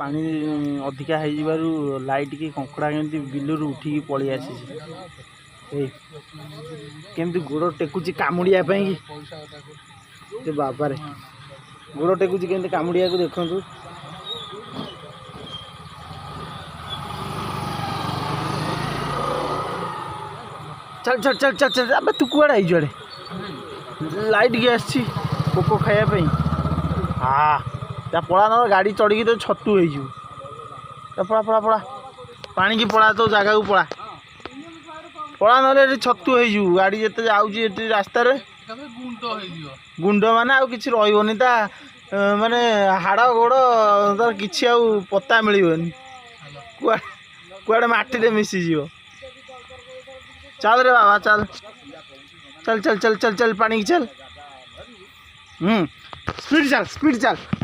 पानी अधिका हो लाइट की कंकड़ा केमती बिलू उठिकी पलि आसी केमती गोड़ टेकुची कामुड़िया कि बाबारे गोड़ टेकुची केमती कामुड़िया को देखु चल चल चल चल चल अब तू कुआड़े आई जुआड़े लाइट की आसी पोक खायापी हाँ या पड़ा ना गाड़ी चढ़ी तो छतु हो पड़ा पड़ा पड़ा पानी की पड़ा तो जगह को पड़ा पड़ा ना छतु हो गाड़ी जिते जाऊँगी रास्तार गुंड माने आउ किसी रही माने हाड़ गोड़ तार किसी पता मिलनी कुआड़े माटी मिसीज चल रे बाबा चल चल चल चल चल चल पानी की चल स्पीड चल